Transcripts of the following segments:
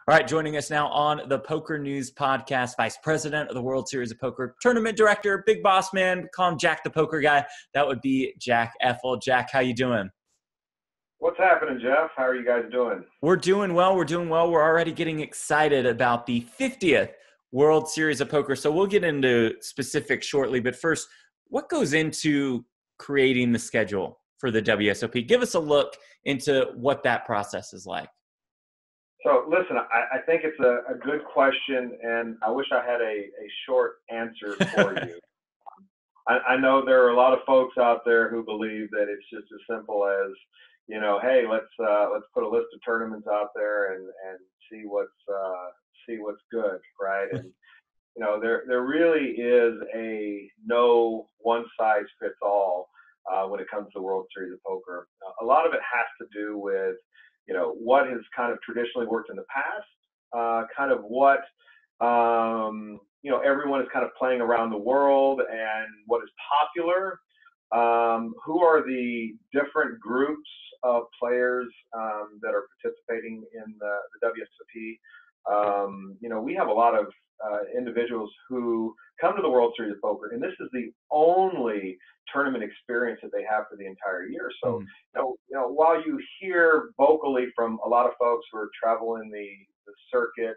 All right, joining us now on the PokerNews podcast, Vice President of the World Series of Poker, Tournament Director, Big Boss Man, call him Jack the Poker Guy. That would be Jack Effel. Jack, how you doing? What's happening, Jeff? How are you guys doing? We're doing well. We're already getting excited about the 50th World Series of Poker. So we'll get into specifics shortly. But first, what goes into creating the schedule for the WSOP? Give us a look into what that process is like. So listen, I think it's a good question, and I wish I had a short answer for you. I know there are a lot of folks out there who believe that it's just as simple as, hey, let's put a list of tournaments out there and see what's good, right? And there really is a no one size fits all when it comes to the World Series of Poker. A lot of it has to do with what has kind of traditionally worked in the past, kind of what, everyone is kind of playing around the world and what is popular, who are the different groups of players that are participating in the WSOP. We have a lot of individuals who come to the World Series of Poker, and this is the only tournament experience that they have for the entire year. So, while you hear vocally from a lot of folks who are traveling the circuit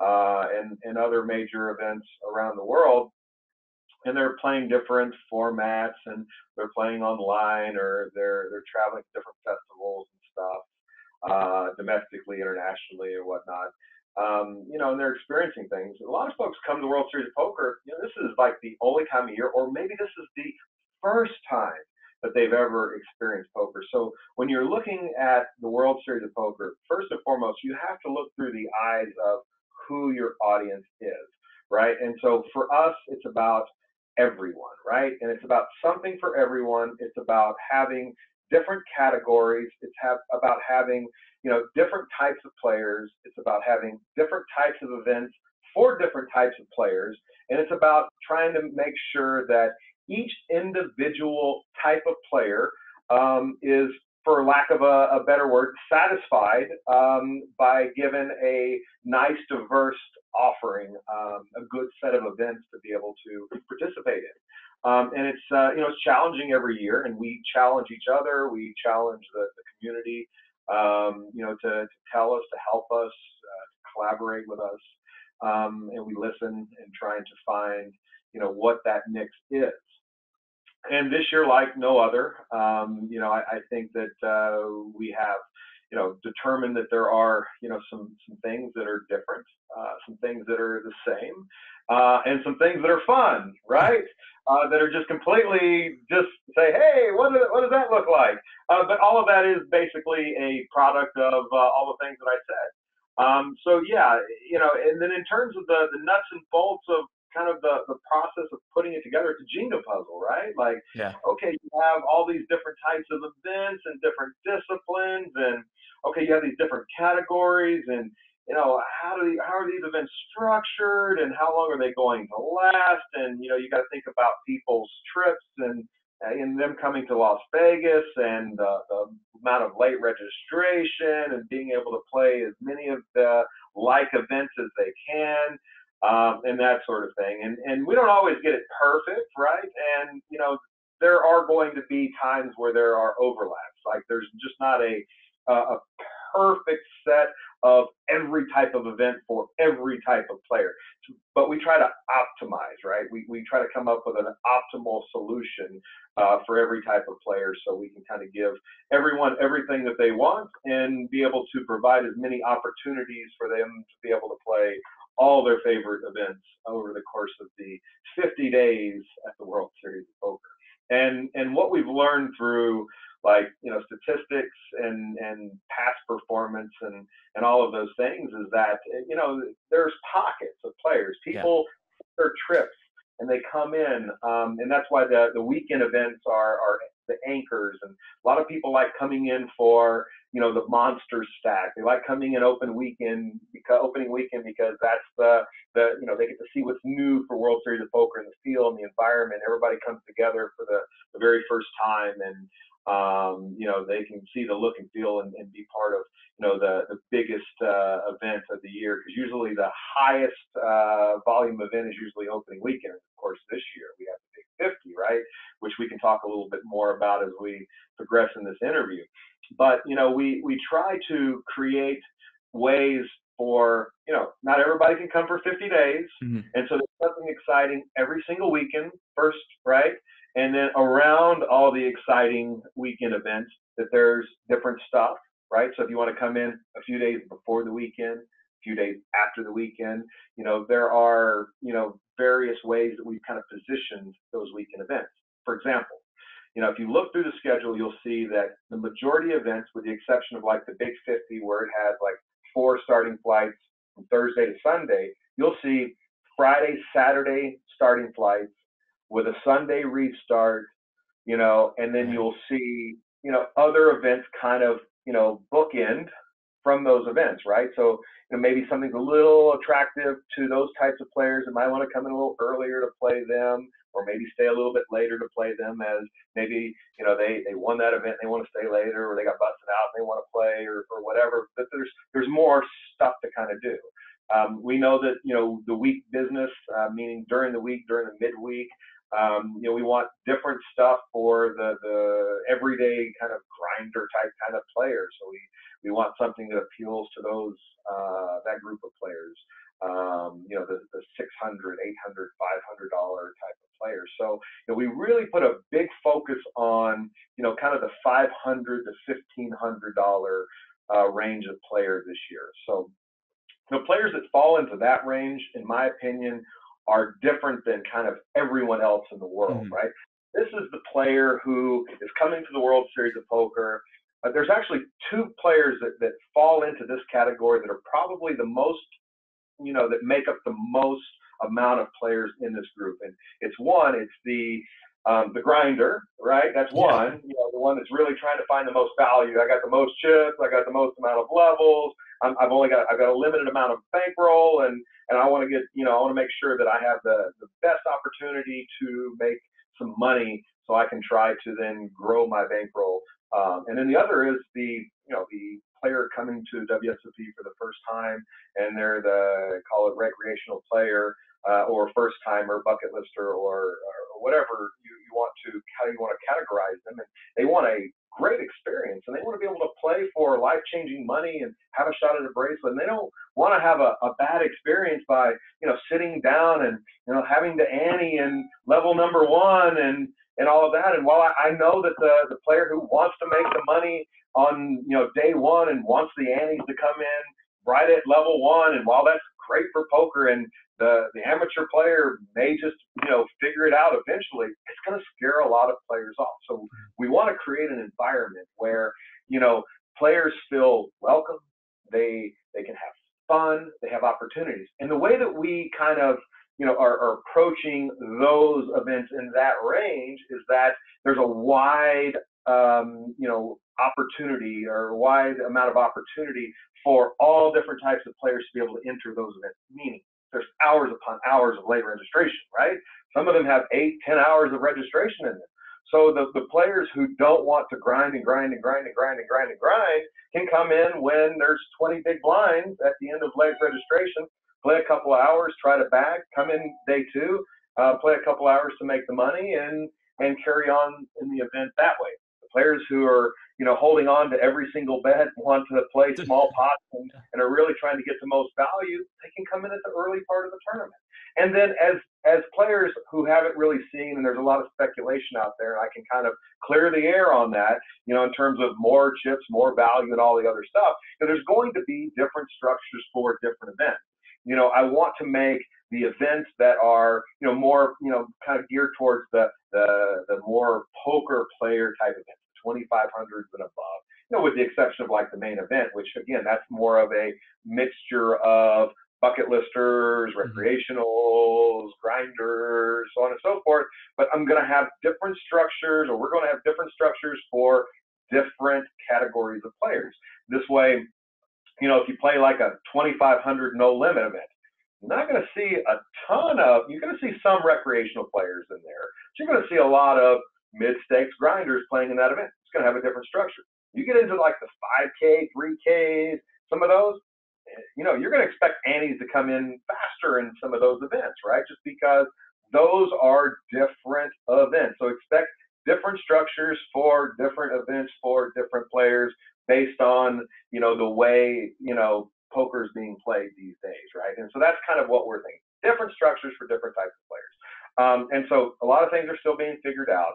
and other major events around the world, and they're playing different formats, and they're playing online, or they're traveling to different festivals and stuff, domestically, internationally, or whatnot. And they're experiencing things. A lot of folks come to the World Series of Poker. This is like the only time of year, or maybe this is the first time that they've ever experienced poker. So when you're looking at the World Series of Poker, first and foremost, you have to look through the eyes of who your audience is, right? And so for us, it's about everyone, right? And it's about something for everyone. It's about having different categories. It's about having different types of players. It's about having different types of events for different types of players. And it's about trying to make sure that each individual type of player is, for lack of a better word, satisfied by given a nice, diverse offering, a good set of events to be able to participate in. And it's challenging every year, and we challenge each other. We challenge the community, to tell us, to help us, to collaborate with us, and we listen and trying to find, what that mix is. And this year, like no other, I think that we have, determined that there are, some things that are different, some things that are the same, and some things that are fun, right? That are just completely just say, hey, what does that look like? But all of that is basically a product of all the things that I said. So yeah, and then in terms of the nuts and bolts of kind of the process of putting it together, it's a Jenga puzzle, right? Like, Yeah. Okay, you have all these different types of events and different disciplines, and okay, you have these different categories, and how are these events structured, and how long are they going to last? And you got to think about people's trips and them coming to Las Vegas, and the amount of late registration, and being able to play as many of the like events as they can. And that sort of thing. And we don't always get it perfect, right? And, there are going to be times where there are overlaps. Like there's just not a perfect set of every type of event for every type of player. But we try to optimize, right? We try to come up with an optimal solution for every type of player, so we can kind of give everyone everything that they want and be able to provide as many opportunities for them to be able to play all their favorite events over the course of the 50 days at the World Series of Poker. And what we've learned through statistics and past performance and all of those things is that, there's pockets of players, people, their trips, and they come in, and that's why the weekend events are the anchors. And a lot of people like coming in for, the monster stack. They like coming in opening weekend because that's they get to see what's new for World Series of Poker in the field and the environment. Everybody comes together for the very first time, and They can see the look and feel and be part of, the biggest event of the year, because usually the highest volume event is usually opening weekend. Of course, this year we have the Big 50, right? Which we can talk a little bit more about as we progress in this interview. But, we try to create ways for, not everybody can come for 50 days. Mm-hmm. And so there's something exciting every single weekend first, right? And then around all the exciting weekend events, that there's different stuff, right? So if you want to come in a few days before the weekend, a few days after the weekend, there are, various ways that we've kind of positioned those weekend events. For example, if you look through the schedule, you'll see that the majority of events, with the exception of like the Big 50, where it has like 4 starting flights from Thursday to Sunday, you'll see Friday, Saturday starting flights with a Sunday restart, and then you'll see, other events kind of, bookend from those events, right? So, maybe something's a little attractive to those types of players that might want to come in a little earlier to play them, or maybe stay a little bit later to play them, as maybe, they won that event, they want to stay later, or they got busted out and they want to play, or whatever. But there's more stuff to kind of do. We know that, the week business, meaning during the week, during the midweek, we want different stuff for the everyday kind of grinder type kind of players. So we want something that appeals to those, that group of players, the $600, $800, $500 type of players. So, we really put a big focus on, kind of the $500 to $1,500 range of players this year. So, players that fall into that range, in my opinion, are different than kind of everyone else in the world, right? This is the player who is coming to the World Series of Poker. There's actually 2 players that fall into this category that are probably the most, that make up the most amount of players in this group. And it's the grinder, right? That's one, the one that's really trying to find the most value. I got the most chips, I got the most amount of levels. I've got a limited amount of bankroll, and I want to get, I want to make sure that I have the best opportunity to make some money, so I can try to then grow my bankroll. And then the other is the player coming to WSOP for the first time, and they're call it recreational player, or first timer, bucket lister, or whatever how you want to categorize them. And they want a great experience, and they want to be able to play for life-changing money and have a shot at a bracelet. And they don't want to have a bad experience by, sitting down and, having to ante in level number 1 and all of that. And while I know that the player who wants to make the money on, day 1 and wants the antes to come in right at level 1, and while that's great for poker, and the amateur player may just, figure it out eventually, it's going to scare a lot of players off. So we want to create an environment where, players feel welcome, they can have fun, they have opportunities. And the way that we kind of, are approaching those events in that range is that there's a wide, opportunity, or a wide amount of opportunity for all different types of players to be able to enter those events. Meaning, there's hours upon hours of late registration, right? Some of them have 8, 10 hours of registration in them. So the players who don't want to grind and grind and grind and grind and grind and grind can come in when there's 20 big blinds at the end of late registration, play a couple of hours, try to bag, come in day 2, play a couple hours to make the money, and carry on in the event that way. The players who are, holding on to every single bet, want to play small pots, and are really trying to get the most value, they can come in at the early part of the tournament. And then as players who haven't really seen, and there's a lot of speculation out there, and I can kind of clear the air on that, in terms of more chips, more value, and all the other stuff, there's going to be different structures for different events. I want to make the events that are, more, kind of geared towards the more poker player type events, 2,500s and above, with the exception of like the main event, which again, that's more of a mixture of bucket listers, recreationals, grinders, so on and so forth. But I'm going to have different structures, or we're going to have different structures for different categories of players. This way, if you play like a 2,500 no limit event, you're not going to see a ton of, you're going to see some recreational players in there. But you're going to see a lot of mid-stakes grinders playing in that event. It's going to have a different structure. You get into like the 5K, 3Ks, some of those, you're going to expect antes to come in faster in some of those events, right? Just because those are different events. So expect different structures for different events for different players based on, the way, poker is being played these days, right? And so that's kind of what we're thinking. Different structures for different types of players. And so a lot of things are still being figured out.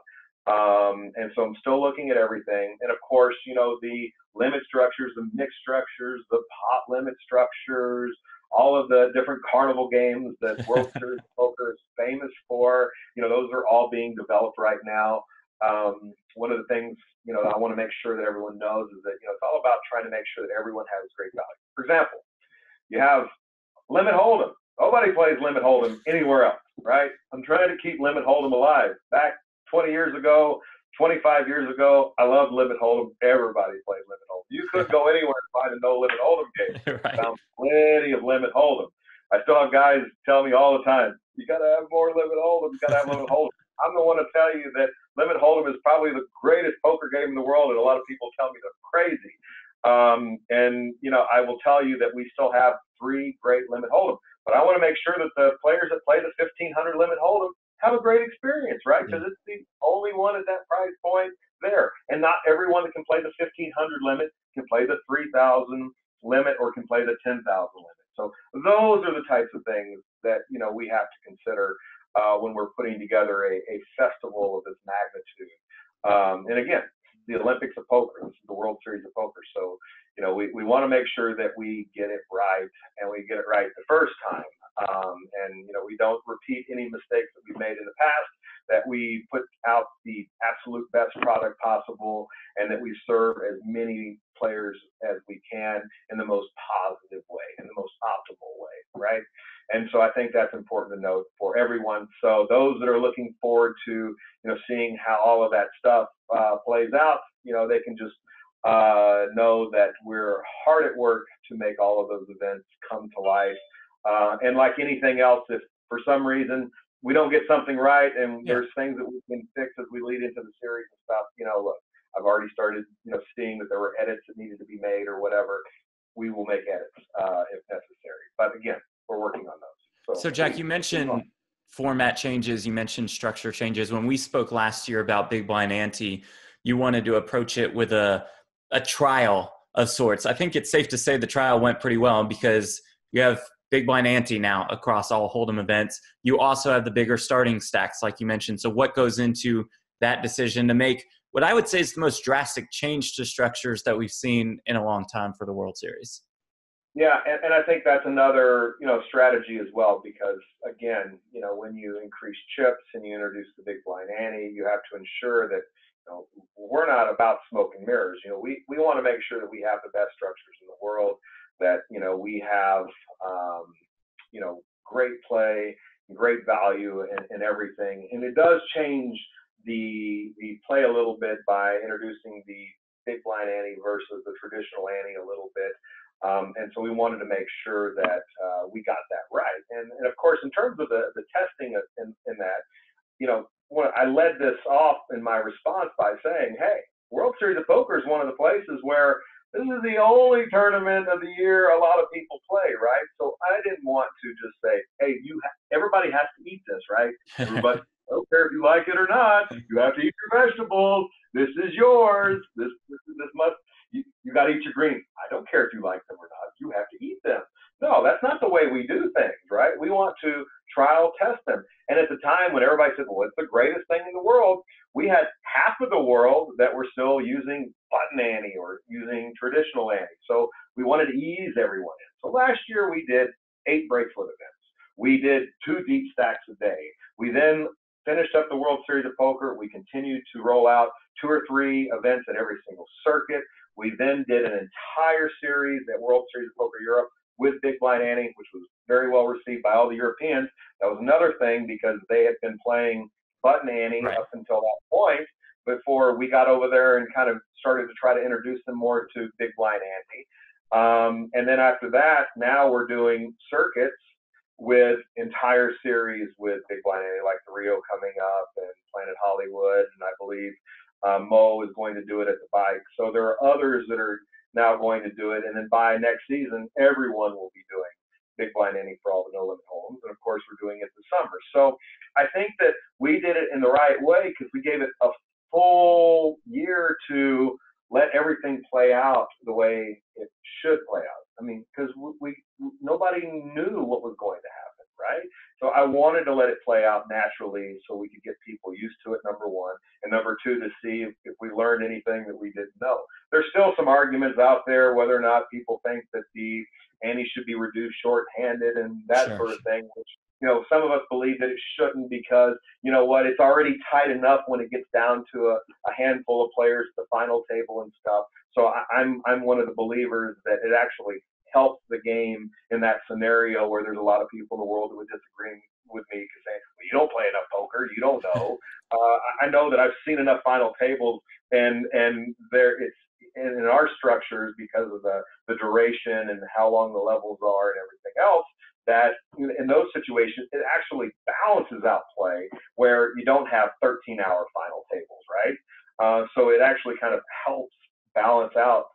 And so I'm still looking at everything. And of course, the limit structures, the mix structures, the pot limit structures, all of the different carnival games that World Series of Poker is famous for, those are all being developed right now. One of the things, that I want to make sure that everyone knows is that, it's all about trying to make sure that everyone has great value. For example, you have Limit Holdem. Nobody plays Limit Holdem anywhere else, right? I'm trying to keep Limit Holdem alive. Back 20 years ago, 25 years ago, I loved Limit Holdem. Everybody played Limit Holdem. You couldn't go anywhere and find a no Limit Holdem game. Right. Found plenty of Limit Holdem. I still have guys tell me all the time, you got to have more Limit Holdem. You got to have Limit Holdem. I'm the one to tell you that Limit Holdem is probably the greatest poker game in the world, and a lot of people tell me they're crazy. And I will tell you that we still have 3 great Limit Holdem. But I want to make sure that the players that play the 1,500 Limit Holdem have a great experience, right? Because it's the only one at that price point there. And not everyone that can play the 1,500 limit can play the 3,000 limit or can play the 10,000 limit. So those are the types of things that, we have to consider when we're putting together a festival of this magnitude. And again, the Olympics of poker. This is the World Series of Poker. So, we want to make sure that we get it right and we get it right the first time. And, we don't repeat any mistakes that we've made in the past, that we put out the absolute best product possible, and that we serve as many players as we can in the most positive way, in the most optimal way, right? And so I think that's important to note for everyone. So those that are looking forward to, seeing how all of that stuff plays out, they can just know that we're hard at work to make all of those events come to life. And like anything else, if for some reason we don't get something right and there's things that we can fix as we lead into the series and stuff, look, I've already started, seeing that there were edits that needed to be made or whatever. We will make edits if necessary. But again, we're working on those. So Jack, you mentioned format changes. You mentioned structure changes. When we spoke last year about Big Blind Ante, you wanted to approach it with a trial of sorts. I think it's safe to say the trial went pretty well because you have Big Blind Ante now across all Holdem events. You also have the bigger starting stacks, like you mentioned. So what goes into that decision to make what I would say is the most drastic change to structures that we've seen in a long time for the World Series? Yeah, and I think that's another, strategy as well, because again, when you increase chips and you introduce the Big Blind Ante, you have to ensure that, we're not about smoke and mirrors. We want to make sure that we have the best structures in the world, that, we have, great play, great value and everything. And it does change the play a little bit by introducing the Big Blind Ante versus the traditional ante a little bit. And so we wanted to make sure that we got that right. And of course, in terms of the testing in that, I led this off in my response by saying, hey, World Series of Poker is one of the places where this is the only tournament of the year a lot of people play, right? So I didn't want to just say, hey, everybody has to eat this, right? Everybody, I don't care if you like it or not, you have to eat your vegetables. This is yours. This must. You got to eat your greens. I don't care if you like them or not. You have to eat them. No, that's not the way we do things, right? We want to trial test them. And at the time when everybody said, well, it's the greatest thing in the world, we had half of the world that were still using button ante or using traditional ante. So we wanted to ease everyone in. So last year we did 8 bracelet events. We did 2 deep stacks a day. We then finished up the World Series of Poker. We continued to roll out 2 or 3 events at every single circuit. We then did an entire series at World Series of Poker Europe with Big Blind Ante, which was very well received by all the Europeans. That was another thing because they had been playing button ante up until that point before we got over there and kind of started to try to introduce them more to Big Blind Ante. And then after that, now we're doing circuits with entire series with Big Blind Ante, like the Rio coming up and Planet Hollywood, and I believe Mo is going to do it at the bike. So there are others that are now going to do it, and then by next season, everyone will be doing Big Blind Ante for all the no limit homes, and of course we're doing it this summer. So I think that we did it in the right way because we gave it a full year to let everything play out the way it should play out. I mean, because nobody knew what was going to happen, right? So I wanted to let it play out naturally so we could get people used to it, number one, and number two, to see if we learned anything that we didn't know. There's still some arguments out there whether or not people think that the ante should be reduced shorthanded and that sort of thing, which, you know, some of us believe that it shouldn't because, you know what, it's already tight enough when it gets down to a handful of players at the final table and stuff. So I'm one of the believers that it actually helps the game in that scenario where there's a lot of people in the world who would disagree with me because saying, well, you don't play enough poker, you don't know. I know that I've seen enough final tables, and there it's in our structures because of the duration and how long the levels are and everything else, that in those situations, it actually balances out play where you don't have 13-hour final tables, right? So it actually kind of helps balance out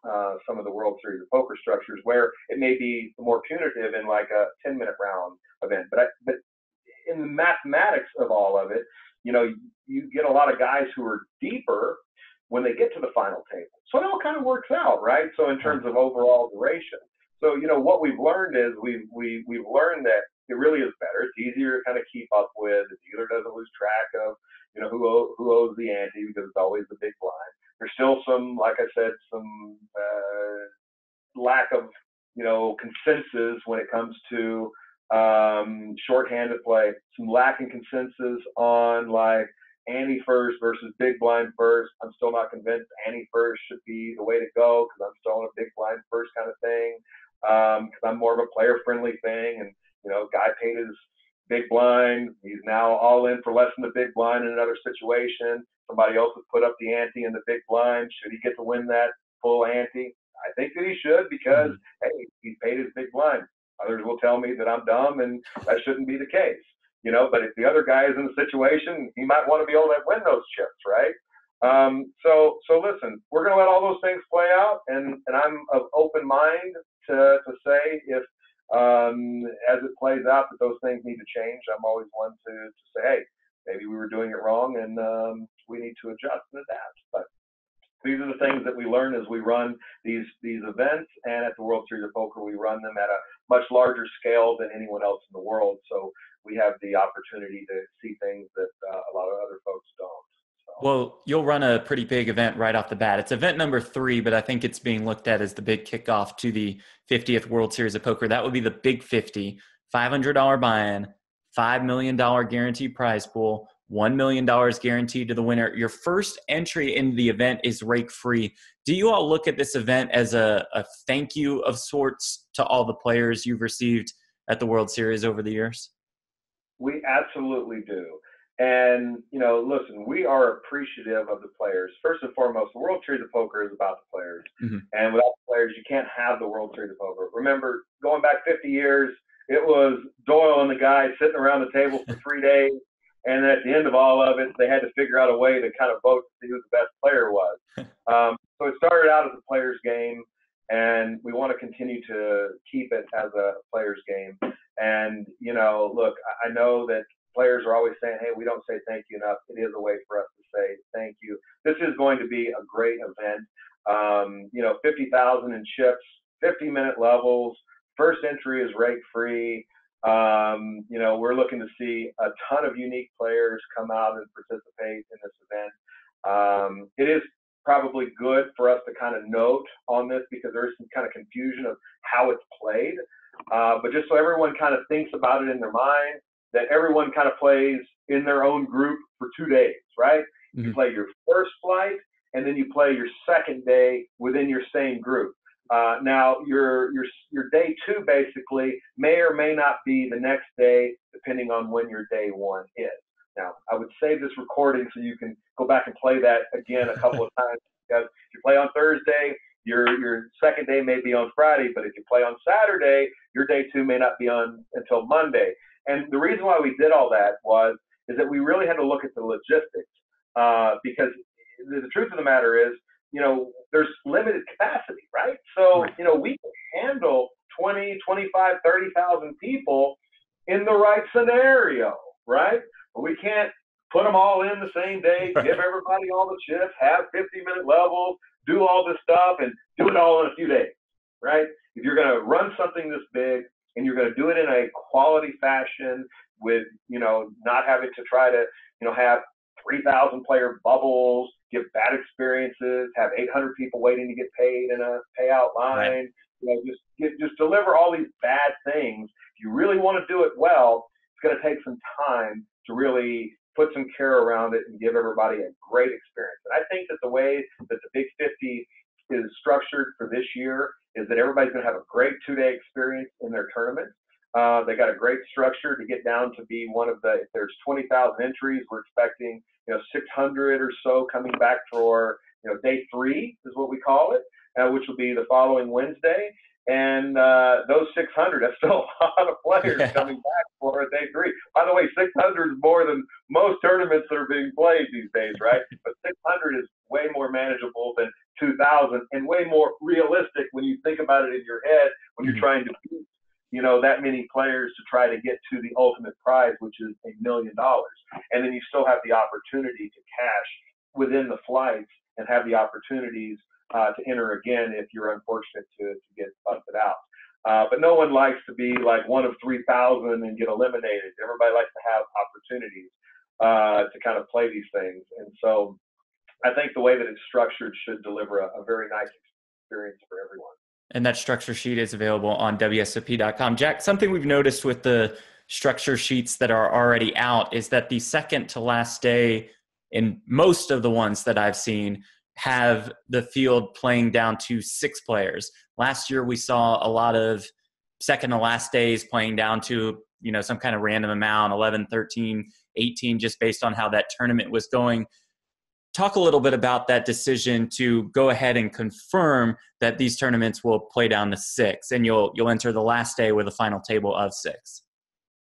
some of the World Series of Poker structures where it may be more punitive in like a 10-minute round event. But in the mathematics of all of it, you know, you get a lot of guys who are deeper when they get to the final table. So it all kind of works out, right? So in terms of overall duration. So, you know, what we've learned is we've learned that it really is better. It's easier to kind of keep up with. The dealer doesn't lose track of, you know, who owes the ante because it's always the big blind. There's still some, like I said, some lack of, you know, consensus when it comes to shorthanded play. Some lack in consensus on like ante first versus big blind first. I'm still not convinced ante first should be the way to go because I'm still in a big blind first kind of thing. Because I'm more of a player-friendly thing, and you know, guy paid his big blind. He's now all in for less than the big blind in another situation. Somebody else has put up the ante in the big blind. Should he get to win that full ante? I think that he should because hey, he's paid his big blind. Others will tell me that I'm dumb and that shouldn't be the case. You know, but if the other guy is in the situation, he might want to be able to win those chips, right? So listen, we're going to let all those things play out, and I'm of open mind to say if as it plays out that those things need to change. I'm always one to say, hey, maybe we were doing it wrong and we need to adjust and adapt. But these are the things that we learn as we run these events, and at the World Series of Poker, we run them at a much larger scale than anyone else in the world. So we have the opportunity to see things that a lot of other folks don't. Well, you'll run a pretty big event right off the bat. It's event number 3, but I think it's being looked at as the big kickoff to the 50th World Series of Poker. That would be the Big 50, $500 buy-in, $5 million guaranteed prize pool, $1 million guaranteed to the winner. Your first entry in the event is rake-free. Do you all look at this event as a thank you of sorts to all the players you've received at the World Series over the years? We absolutely do. And, you know, listen, we are appreciative of the players. First and foremost, the World Series of Poker is about the players. And without the players, you can't have the World Series of Poker. Remember, going back 50 years, it was Doyle and the guys sitting around the table for 3 days. And at the end of all of it, they had to figure out a way to kind of vote to see who the best player was. So it started out as a player's game, and we want to continue to keep it as a player's game. And, you know, look, I know that players are always saying, hey, we don't say thank you enough. It is a way for us to say thank you. This is going to be a great event. You know, 50,000 in chips, 50-minute levels. First entry is rake-free. You know, we're looking to see a ton of unique players come out and participate in this event. It is probably good for us to kind of note on this because there is some kind of confusion of how it's played. But just so everyone kind of thinks about it in their mind, that everyone kind of plays in their own group for 2 days, right? You play your first flight, and then you play your second day within your same group. Now, your day 2 basically may or may not be the next day, depending on when your day 1 is. Now, I would save this recording so you can go back and play that again a couple of times, because if you play on Thursday, Your second day may be on Friday, but if you play on Saturday, your day 2 may not be on until Monday. And the reason why we did all that is that we really had to look at the logistics, because the truth of the matter is, there's limited capacity, right? So, we can handle 20, 25, 30,000 people in the right scenario, right? But we can't put them all in the same day, give everybody all the chips, have 50-minute levels, do all this stuff, and do it all in a few days, right? If you're going to run something this big and you're going to do it in a quality fashion with, not having to try to, have 3,000 player bubbles, give bad experiences, have 800 people waiting to get paid in a payout line, just deliver all these bad things. If you really want to do it well, it's going to take some time to really put some care around it and give everybody a great experience. And I think that the way that the Big 50 is structured for this year is that everybody's going to have a great 2-day experience in their tournament. They got a great structure to get down to be one of the, if there's 20,000 entries, we're expecting, 600 or so coming back for, day 3 is what we call it, which will be the following Wednesday. And those 600, that's still a lot of players coming back for day 3. By the way, 600 is more than most tournaments that are being played these days, right? But 600 is way more manageable than 2,000 and way more realistic when you think about it in your head when you're trying to beat, that many players to try to get to the ultimate prize, which is $1 million. And then you still have the opportunity to cash within the flights and have the opportunities to enter again if you're unfortunate to get busted out. But no one likes to be like one of 3,000 and get eliminated. Everybody likes to have opportunities to kind of play these things. And so I think the way that it's structured should deliver a very nice experience for everyone. And that structure sheet is available on WSOP.com. Jack, something we've noticed with the structure sheets that are already out is that the second to last day in most of the ones that I've seen have the field playing down to 6 players. Last year, we saw a lot of second to last days playing down to, some kind of random amount, 11, 13, 18, just based on how that tournament was going. Talk a little bit about that decision to go ahead and confirm that these tournaments will play down to 6, and you'll enter the last day with a final table of 6.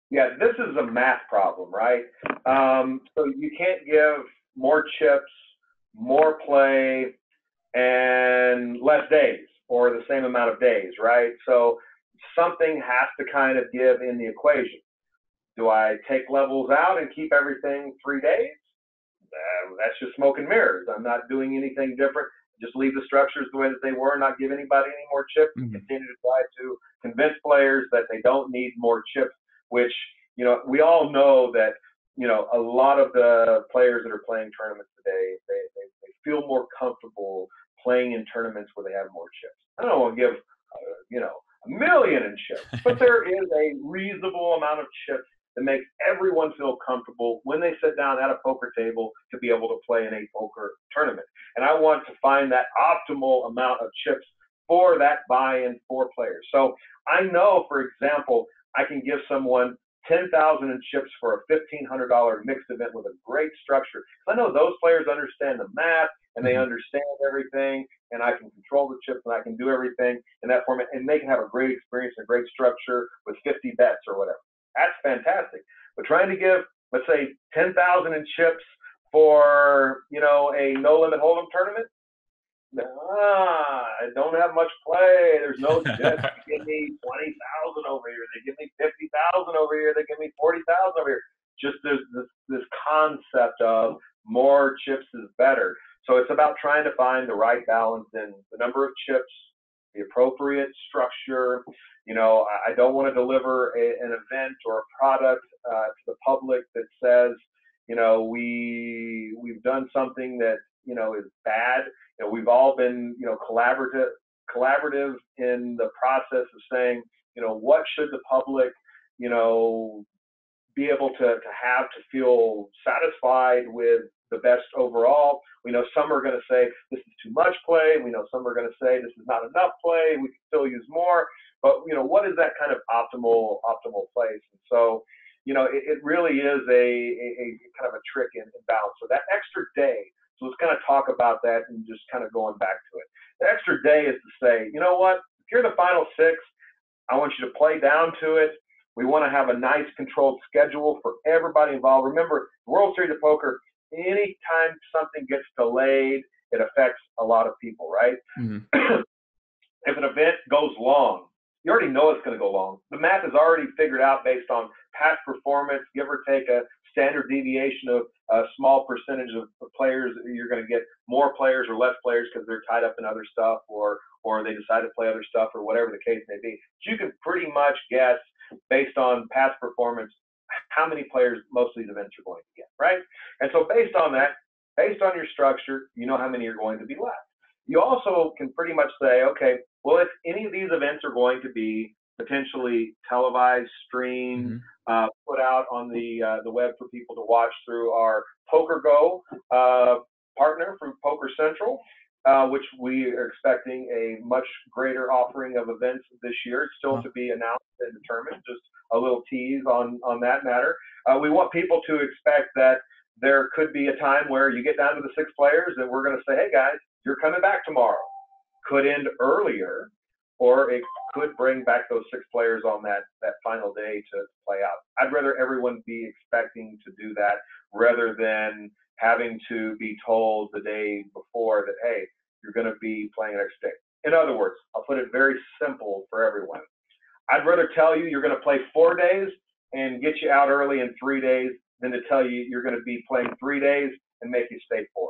Yeah, this is a math problem, right? So you can't give more chips, more play, and less days, or the same amount of days, right? So something has to kind of give in the equation. Do I take levels out and keep everything 3 days? That's just smoke and mirrors. I'm not doing anything different. Just leave the structures the way that they were, not give anybody any more chips, and continue to try to convince players that they don't need more chips, which, we all know that, a lot of the players that are playing tournaments today, they feel more comfortable playing in tournaments where they have more chips. I don't want to give, a million in chips, but there is a reasonable amount of chips that makes everyone feel comfortable when they sit down at a poker table to be able to play in a poker tournament. And I want to find that optimal amount of chips for that buy-in for players. So I know, for example, I can give someone 10,000 in chips for a $1,500 mixed event with a great structure. I know those players understand the math and they understand everything, and I can control the chips and I can do everything in that format, and they can have a great experience and a great structure with 50 bets or whatever. That's fantastic. But trying to give, let's say, 10,000 in chips for, a no-limit Holdem tournament, I don't have much play. There's no chips. They give me 20,000 over here. They give me 50,000 over here. They give me 40,000 over here. Just there's this concept of more chips is better. So it's about trying to find the right balance in the number of chips, the appropriate structure. I don't want to deliver an event or a product to the public that says, we've done something that, is bad. We've all been, collaborative in the process of saying, what should the public, be able to have to feel satisfied with the best overall. We know some are going to say this is too much play. We know some are going to say this is not enough play. We can still use more. But what is that kind of optimal place? And so, it really is a kind of a trick in balance. So that extra day, So let's kind of talk about that and just kind of going back to it. The extra day is to say, you know what, if you're the final six, I want you to play down to it. We want to have a nice controlled schedule for everybody involved. Remember, World Series of Poker, anytime something gets delayed, it affects a lot of people, right? Mm-hmm. If an event goes long, you already know it's going to go long. The math is already figured out based on past performance, give or take a standard deviation of a small percentage of players. You're going to get more players or less players because they're tied up in other stuff, or they decide to play other stuff, or whatever the case may be. So you can pretty much guess based on past performance how many players most of these events are going to get, right? And so based on that, based on your structure, you know how many are going to be left. You also can pretty much say, okay, well, if any of these events are going to be potentially televised, streamed, put out on the web for people to watch through our PokerGo partner from Poker Central, which we are expecting a much greater offering of events this year. It's still to be announced and determined, just a little tease on that matter. We want people to expect that there could be a time where you get down to the 6 players and we're going to say, hey guys, you're coming back tomorrow. Could end earlier, or it could bring back those 6 players on that final day to play out. I'd rather everyone be expecting to do that rather than having to be told the day before that, hey, you're going to be playing an extra day. In other words, I'll put it very simple for everyone. I'd rather tell you you're going to play 4 days and get you out early in 3 days than to tell you you're going to be playing 3 days and make you stay 4.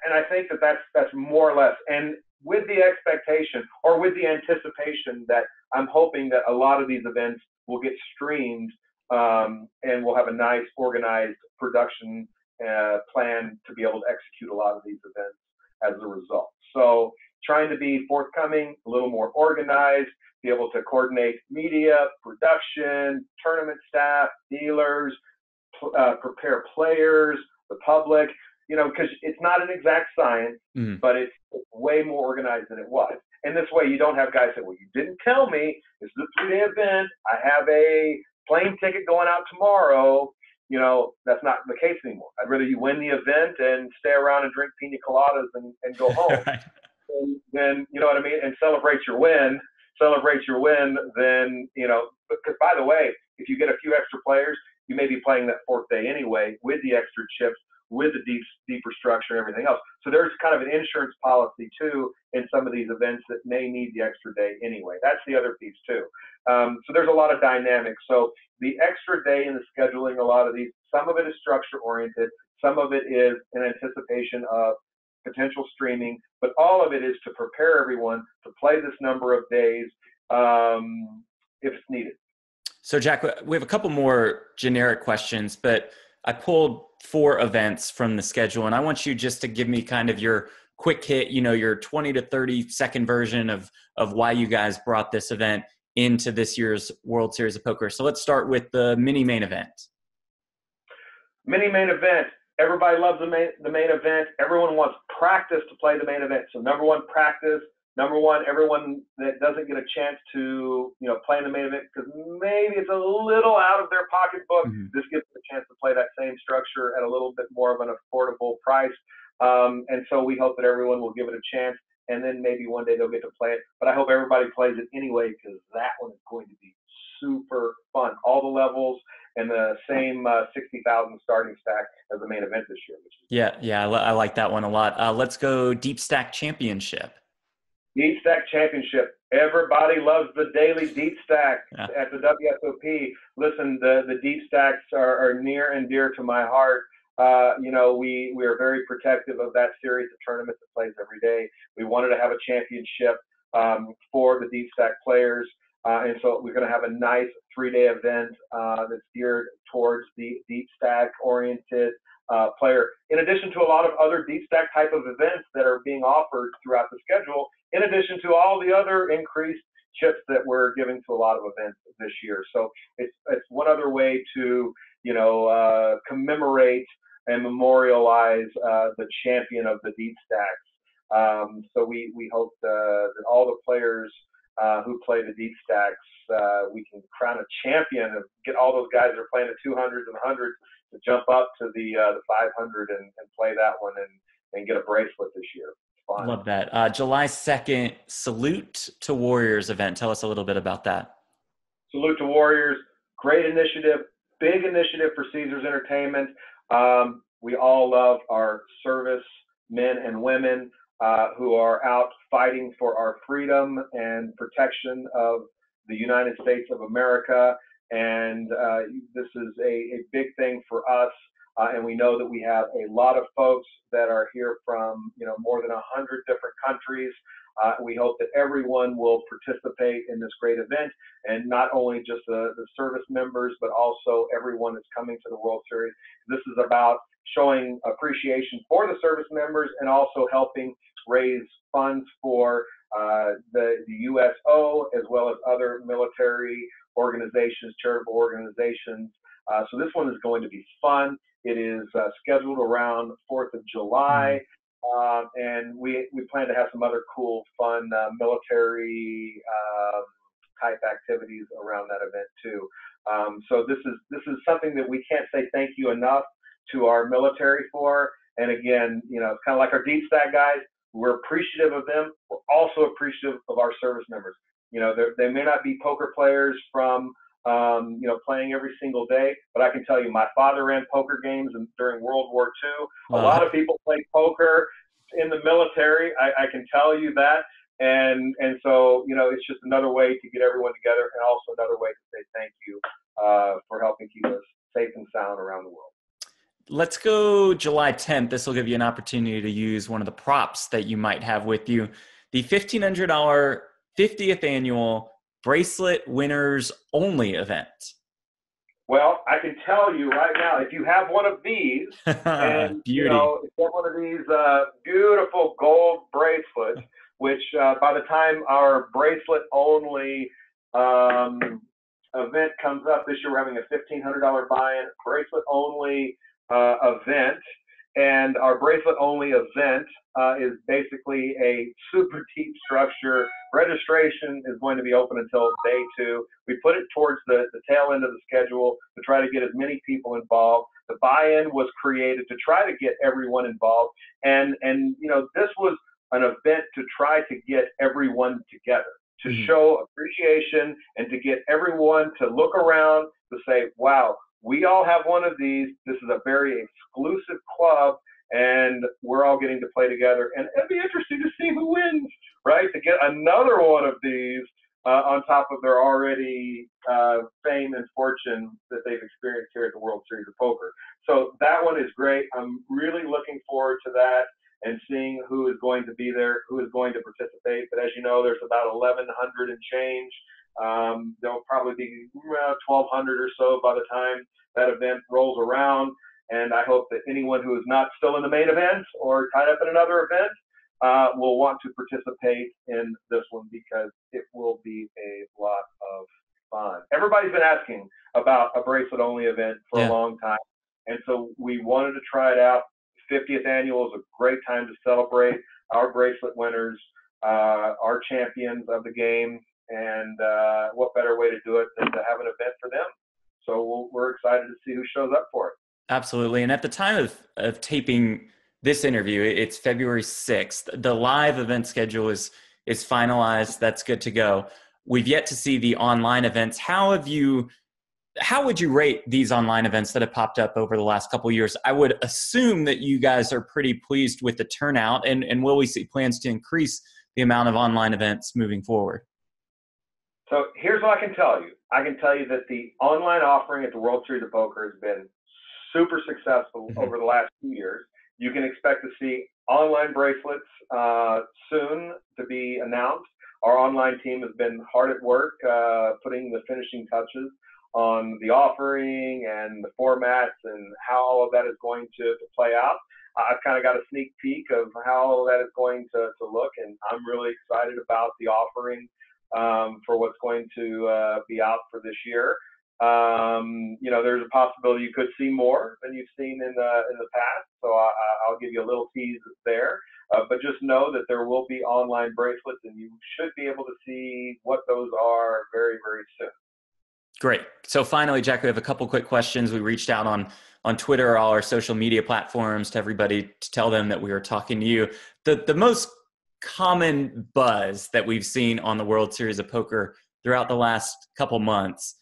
And I think that's more or less, and with the expectation or with the anticipation that I'm hoping that a lot of these events will get streamed, and we'll have a nice organized production plan to be able to execute a lot of these events as a result. So trying to be forthcoming, a little more organized, be able to coordinate media, production, tournament staff, dealers, prepare players, the public, because it's not an exact science, but it's way more organized than it was. And this way you don't have guys say, well, you didn't tell me this is a 3-day event. I have a plane ticket going out tomorrow. That's not the case anymore. I'd rather you win the event and stay around and drink pina coladas and go home. Right. Then, you know what I mean? And celebrate your win, then, because by the way, if you get a few extra players, you may be playing that 4th day anyway with the extra chips, with the deeper structure and everything else. So there's kind of an insurance policy too in some of these events that may need the extra day anyway. That's the other piece too. So there's a lot of dynamics. So the extra day in the scheduling, a lot of these, some of it is structure oriented, some of it is in anticipation of potential streaming, but all of it is to prepare everyone to play this number of days if it's needed. So Jack, we have a couple more generic questions, but I pulled 4 events from the schedule, and I want you just to give me kind of your quick hit, your 20 to 30 second version of why you guys brought this event into this year's World Series of Poker. So let's start with the mini main event. Mini main event. Everybody loves the main event. Everyone wants practice to play the main event. So number one, practice. Number one, everyone that doesn't get a chance to, play in the main event because maybe it's a little out of their pocketbook. This gives them a chance to play that same structure at a little bit more of an affordable price. And so we hope that everyone will give it a chance, and then maybe one day they'll get to play it. But I hope everybody plays it anyway because that one is going to be super fun. All the levels and the same 60,000 starting stack as the main event this year. Yeah, I like that one a lot. Let's go Deep Stack Championship. Deep Stack Championship. Everybody loves the daily Deep Stack at the WSOP. Listen, the Deep Stacks are near and dear to my heart. We are very protective of that series of tournaments that plays every day. We wanted to have a championship for the Deep Stack players. And so we're going to have a nice 3-day event that's geared towards the Deep Stack oriented player. In addition to a lot of other Deep Stack type of events that are being offered throughout the schedule, in addition to all the other increased chips that we're giving to a lot of events this year. So it's one other way to, commemorate and memorialize the champion of the Deep Stacks. So we hope that all the players who play the deep stacks. We can crown a champion and get all those guys that are playing the 200s and 100s to jump up to the 500 and play that one and get a bracelet this year. It's fun. Love that. July 2nd, Salute to Warriors event. Tell us a little bit about that. Salute to Warriors. Great initiative. Big initiative for Caesars Entertainment. We all love our service men and women who are out fighting for our freedom and protection of the United States of America. And this is a big thing for us. And we know that we have a lot of folks that are here from, more than 100 different countries. We hope that everyone will participate in this great event, and not only just the service members, but also everyone that's coming to the World Series. This is about showing appreciation for the service members and also helping raise funds for the USO, as well as other military organizations, charitable organizations. So this one is going to be fun. It is scheduled around 4th of July. And we plan to have some other cool, fun military type activities around that event too. So this is something that we can't say thank you enough to our military for. And again, it's kind of like our deep stack guys. We're appreciative of them. We're also appreciative of our service members. They may not be poker players from playing every single day, but I can tell you, my father ran poker games during World War II. Wow. A lot of people play poker in the military. I can tell you that. And so, it's just another way to get everyone together, and also another way to say thank you for helping keep us safe and sound around the world. Let's go July 10th. This will give you an opportunity to use one of the props that you might have with you. The $1,500 50th annual Bracelet Winners Only event. Well, I can tell you right now, if you have one of these, and Beauty. if you have one of these beautiful gold bracelets, which by the time our bracelet only event comes up this year, we're having a $1,500 buy-in bracelet only event. And our bracelet only event is basically a super deep structure. Registration is going to be open until day 2. We put it towards the tail end of the schedule to try to get as many people involved. The buy-in was created to try to get everyone involved. And this was an event to try to get everyone together, to show appreciation and to get everyone to look around to say, wow, we all have one of these. This is a very exclusive club, and we're all getting to play together. And it'd be interesting to see who wins, right? To get another one of these on top of their already fame and fortune that they've experienced here at the World Series of Poker. So that one is great. I'm really looking forward to that and seeing who is going to be there, who is going to participate. But as you know, there's about 1,100 and change. There'll probably be 1,200 or so by the time that event rolls around. And I hope that anyone who is not still in the main event or tied up in another event will want to participate in this one, because it will be a lot of fun. Everybody's been asking about a bracelet only event for a long time. And so we wanted to try it out. 50th annual is a great time to celebrate our bracelet winners, our champions of the game. And what better way to do it than to have an event for them? So we're excited to see who shows up for it. Absolutely. And at the time of taping this interview, it's February 6th. The live event schedule is finalized. That's good to go. We've yet to see the online events. How would you rate these online events that have popped up over the last couple of years? I would assume that you guys are pretty pleased with the turnout, and will we see plans to increase the amount of online events moving forward? So here's what I can tell you. I can tell you that the online offering at the World Series of Poker has been super successful over the last 2 years. You can expect to see online bracelets soon to be announced. Our online team has been hard at work putting the finishing touches on the offering and the formats and how all of that is going to play out. I've kind of got a sneak peek of how all of that is going to look, and I'm really excited about the offering for what's going to be out for this year. There's a possibility you could see more than you've seen in the past. So I'll give you a little tease there. But just know that there will be online bracelets, and you should be able to see what those are very, very soon. Great. So finally, Jack, we have a couple quick questions. We reached out on Twitter, all our social media platforms, to everybody to tell them that we were talking to you. The most common buzz that we've seen on the World Series of Poker throughout the last couple months,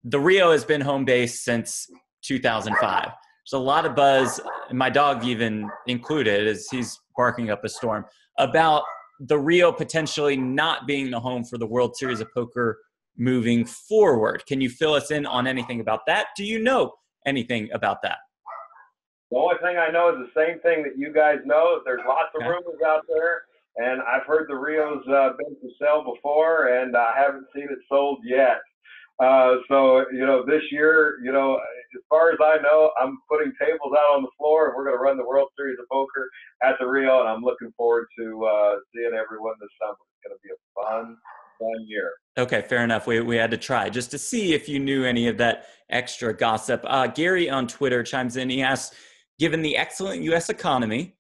the Rio has been home base since 2005. There's a lot of buzz, and my dog even included, as he's barking up a storm, about the Rio potentially not being the home for the World Series of Poker moving forward. Can you fill us in on anything about that? Do you know anything about that? The only thing I know is the same thing that you guys know. There's lots of rumors out there, and I've heard the Rio's been for sale before, and I haven't seen it sold yet. So this year, as far as I know, I'm putting tables out on the floor, and we're going to run the World Series of Poker at the Rio, and I'm looking forward to seeing everyone this summer. It's going to be a fun year. Okay, fair enough. We had to try just to see if you knew any of that extra gossip. Gary on Twitter chimes in. He asks, given the excellent U.S. economy,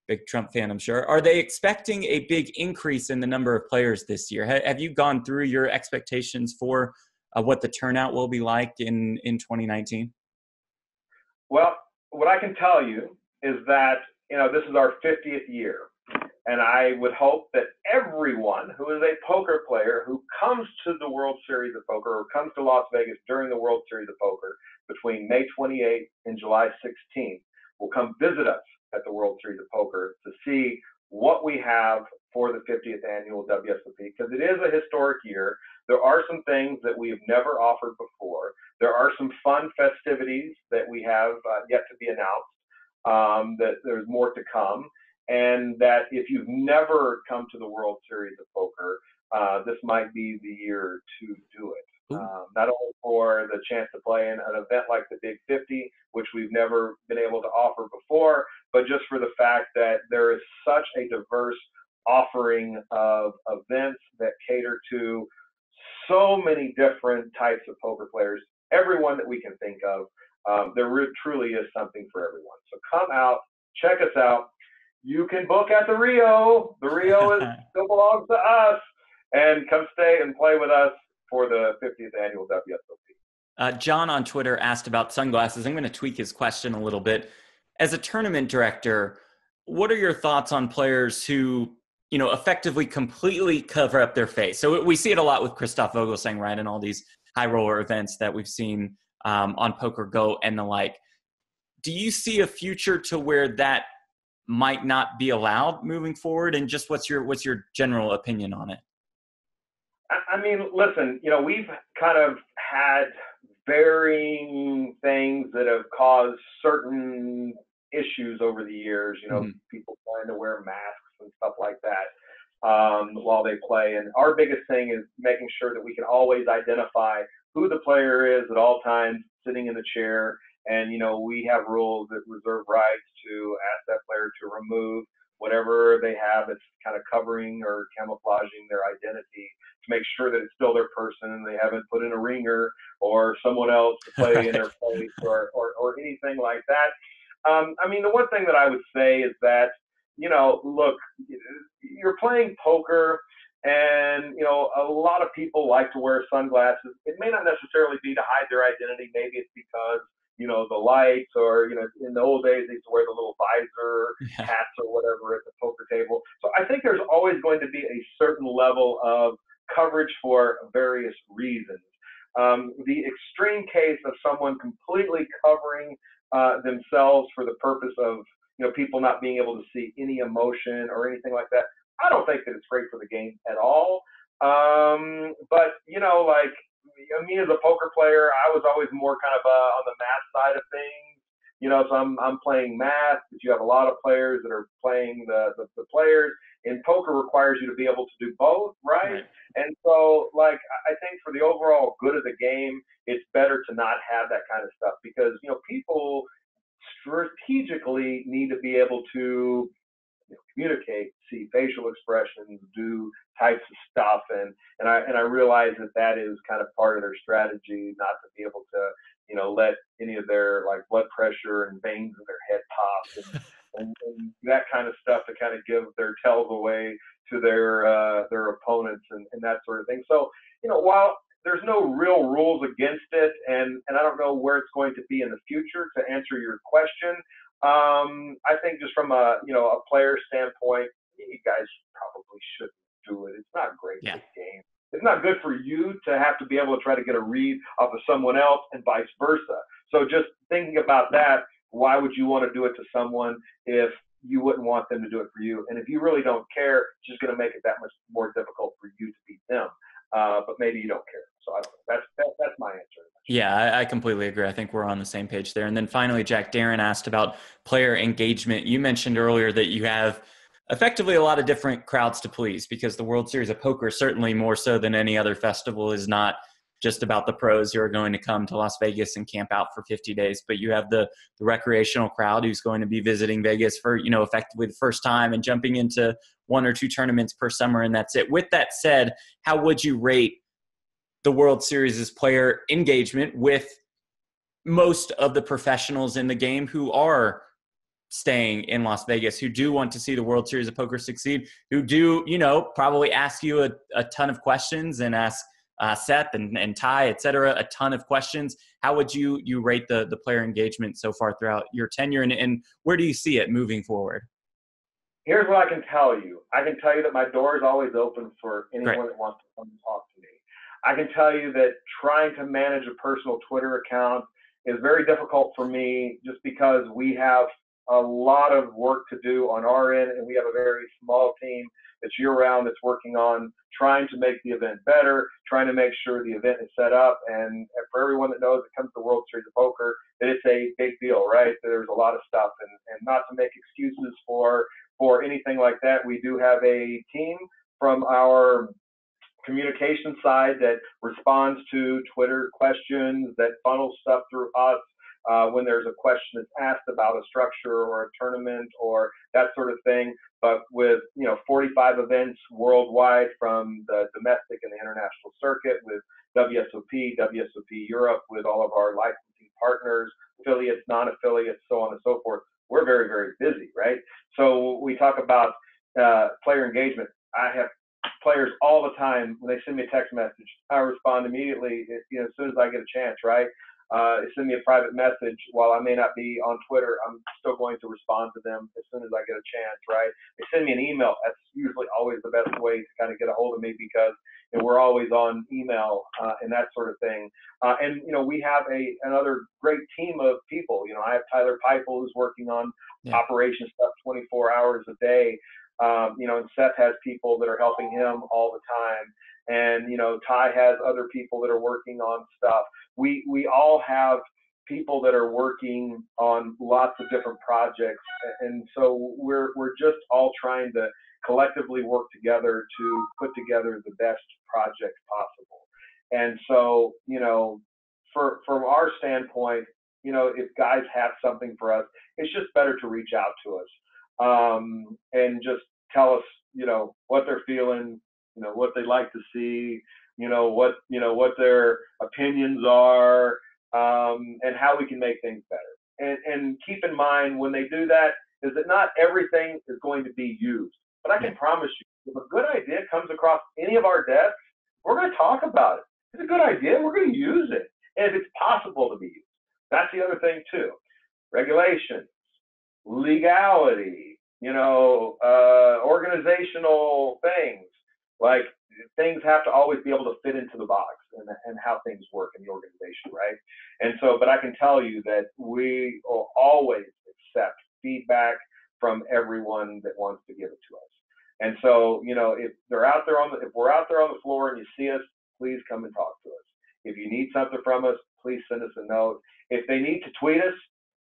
big Trump fan, I'm sure, are they expecting a big increase in the number of players this year? Have you gone through your expectations for what the turnout will be like in 2019? Well, what I can tell you is that, this is our 50th year. And I would hope that everyone who is a poker player who comes to the World Series of Poker or comes to Las Vegas during the World Series of Poker between May 28th and July 16th will come visit us at the World Series of Poker to see what we have for the 50th annual WSOP, because it is a historic year. There are some things that we have never offered before. There are some fun festivities that we have yet to be announced, that there's more to come. And that if you've never come to the World Series of Poker, this might be the year to do it. Not only for the chance to play in an event like the Big 50, which we've never been able to offer before, but just for the fact that there is such a diverse offering of events that cater to so many different types of poker players, everyone that we can think of. There truly is something for everyone. So come out, check us out. You can book at the Rio. The Rio still belongs to us. And come stay and play with us for the 50th annual WSOP. John on Twitter asked about sunglasses. I'm going to tweak his question a little bit. As a tournament director, what are your thoughts on players who, effectively completely cover up their face? So we see it a lot with Christoph Vogelsang, right, and all these high roller events that we've seen on Poker Go and the like. Do you see a future to where that might not be allowed moving forward? And just what's your general opinion on it? I mean, listen, we've kind of had varying things that have caused certain issues over the years, people trying to wear masks and stuff like that while they play. And our biggest thing is making sure that we can always identify who the player is at all times sitting in the chair. And, we have rules that reserve rights to ask that player to remove whatever they have that's kind of covering or camouflaging their identity to make sure that it's still their person and they haven't put in a ringer or someone else to play in their place or anything like that. I mean, the one thing that I would say is that, look, you're playing poker and, a lot of people like to wear sunglasses. It may not necessarily be to hide their identity. Maybe it's because the lights or, in the old days, they used to wear the little visor hats or whatever at the poker table. So I think there's always going to be a certain level of coverage for various reasons. The extreme case of someone completely covering themselves for the purpose of, people not being able to see any emotion or anything like that, I don't think that it's great for the game at all. But, me as a poker player, I was always more kind of on the math side of things. So I'm playing math, but you have a lot of players that are playing the players. And poker requires you to be able to do both, right? And so, I think for the overall good of the game, it's better to not have that kind of stuff because, people strategically need to be able to communicate, see facial expressions, do types of stuff, and I realize that is kind of part of their strategy, not to be able to, let any of their like blood pressure and veins in their head pop and that kind of stuff to kind of give their tells away to their opponents and that sort of thing. So, while there's no real rules against it, and I don't know where it's going to be in the future, to answer your question, I think just from a player standpoint, you guys probably shouldn't do it. It's not great for the game. It's not good for you to have to be able to try to get a read off of someone else and vice versa. So just thinking about that, why would you want to do it to someone if you wouldn't want them to do it for you? And if you really don't care, it's just going to make it that much more difficult for you to beat them. But maybe you don't care. So I don't know. That's my answer. Yeah, I completely agree. I think we're on the same page there. And then finally, Jack, Darren asked about player engagement. You mentioned earlier that you have effectively a lot of different crowds to please, because the World Series of Poker, certainly more so than any other festival, is not just about the pros who are going to come to Las Vegas and camp out for 50 days, but you have the recreational crowd who's going to be visiting Vegas for, effectively the first time and jumping into 1 or 2 tournaments per summer, and that's it. With that said, how would you rate the World Series' player engagement with most of the professionals in the game who are staying in Las Vegas, who do want to see the World Series of Poker succeed, who do, probably ask you a ton of questions and ask Seth and Ty, et cetera, a ton of questions? How would you rate the player engagement so far throughout your tenure, and where do you see it moving forward? Here's what I can tell you. I can tell you that my door is always open for anyone that wants to come and talk to me. I can tell you that trying to manage a personal Twitter account is very difficult for me, just because we have a lot of work to do on our end, and we have a very small team that's year-round that's working on trying to make the event better, trying to make sure the event is set up. And for everyone that knows it comes to the World Series of Poker, that it's a big deal, right? There's a lot of stuff, and not to make excuses for anything like that, we do have a team from our communication side that responds to Twitter questions, that funnels stuff through us when there's a question that's asked about a structure or a tournament or that sort of thing. But with 45 events worldwide, from the domestic and the international circuit, with WSOP Europe, with all of our licensing partners, affiliates, non-affiliates, so on and so forth, we're very, very busy, right? So we talk about player engagement. I have players all the time, when they send me a text message, I respond immediately as soon as I get a chance, right? They send me a private message. While I may not be on Twitter, I'm still going to respond to them as soon as I get a chance, right? They send me an email. That's usually always the best way to kind of get a hold of me, because we're always on email and that sort of thing. And we have another great team of people. I have Tyler Peifel, who's working on operation stuff 24 hours a day. And Seth has people that are helping him all the time. And, Ty has other people that are working on stuff. We all have people that are working on lots of different projects. And so we're just all trying to collectively work together to put together the best project possible. And so, from our standpoint, if guys have something for us, it's just better to reach out to us and just tell us, what they're feeling, what they'd like to see, what their opinions are, and how we can make things better. And keep in mind, when they do that, is that not everything is going to be used. But I can promise you, if a good idea comes across any of our desks, we're going to talk about it. It's a good idea. We're going to use it. And if it's possible to be used. That's the other thing, too. Regulations, legality, organizational things. Like, things have to always be able to fit into the box and how things work in the organization, right? And so, but I can tell you that we will always accept feedback from everyone that wants to give it to us. And so, if we're out there on the floor and you see us, please come and talk to us. If you need something from us, please send us a note. If they need to tweet us,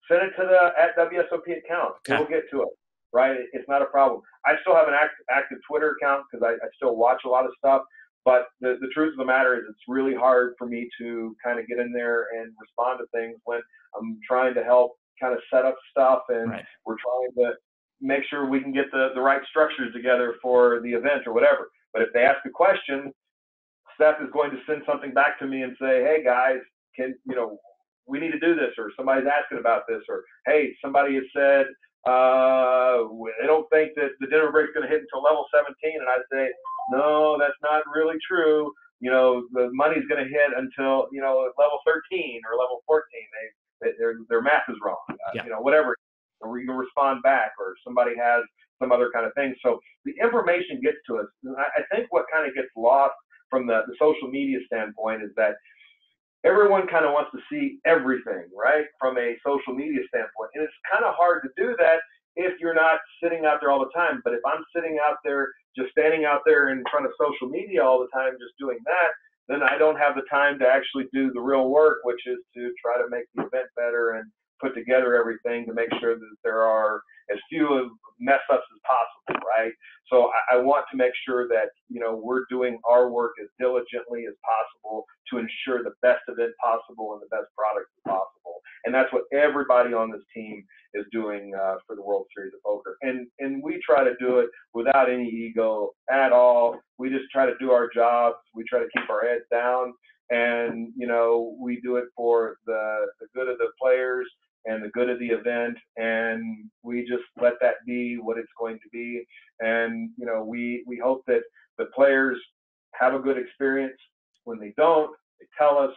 send it to the @WSOP account. Okay. We'll get to it, right? It's not a problem. I still have an active Twitter account because I still watch a lot of stuff. But the truth of the matter is, it's really hard for me to kind of get in there and respond to things when I'm trying to help kind of set up stuff, and we're trying to make sure we can get the right structures together for the event or whatever. But if they ask a question, Steph is going to send something back to me and say, hey guys, we need to do this, or somebody's asking about this, or hey, somebody has said they don't think that the dinner break's going to hit until level 17, and I say, no, that's not really true. The money's going to hit until level 13 or level 14. Their math is wrong. Whatever. Or you can respond back, or somebody has some other kind of thing. So the information gets to us. I think what kind of gets lost from the social media standpoint is that everyone kind of wants to see everything, right, from a social media standpoint. And it's kind of hard to do that if you're not sitting out there all the time. But if I'm sitting out there, just standing out there in front of social media all the time, just doing that, then I don't have the time to actually do the real work, which is to try to make the event better and put together everything to make sure that there are as few mess ups as possible, right? So I want to make sure that, we're doing our work as diligently as possible to ensure the best event possible and the best product possible. And that's what everybody on this team is doing for the World Series of Poker. And we try to do it without any ego at all. We just try to do our jobs. We try to keep our heads down, and, we do it for the good of the players and the good of the event, and we just let that be what it's going to be. And we hope that the players have a good experience. When they don't, they tell us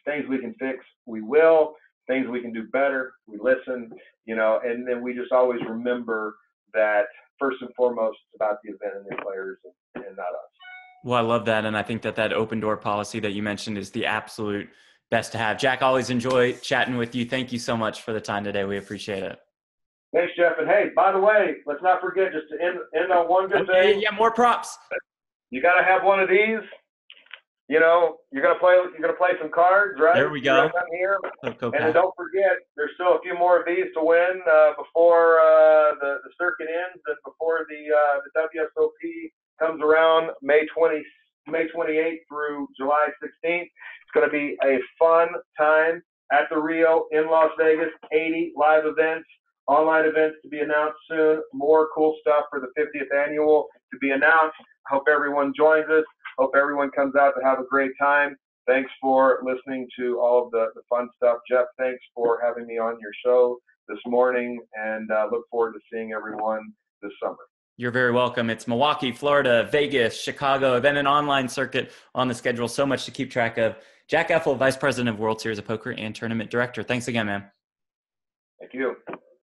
things we can fix, we will. Things we can do better, we listen. And then we just always remember that first and foremost, it's about the event and the players and not us. Well, I love that, and I think that open door policy that you mentioned is the absolute best to have. Jack, always enjoy chatting with you. Thank you so much for the time today. We appreciate it. Thanks, Jeff. And hey, by the way, let's not forget, just to end on one good thing. Yeah, more props. You got to have one of these. You're gonna play some cards, right? There we go. Come here. And then don't forget, there's still a few more of these to win before the circuit ends and before the WSOP comes around May 28th through July 16th. It's going to be a fun time at the Rio in Las Vegas. 80 live events, online events to be announced soon. More cool stuff for the 50th annual to be announced. Hope everyone joins us. Hope everyone comes out to have a great time. Thanks for listening to all of the fun stuff. Jeff, thanks for having me on your show this morning, and look forward to seeing everyone this summer. You're very welcome. It's Milwaukee, Florida, Vegas, Chicago, event and online circuit on the schedule. So much to keep track of. Jack Effel, Vice President of World Series of Poker and Tournament Director. Thanks again, man. Thank you.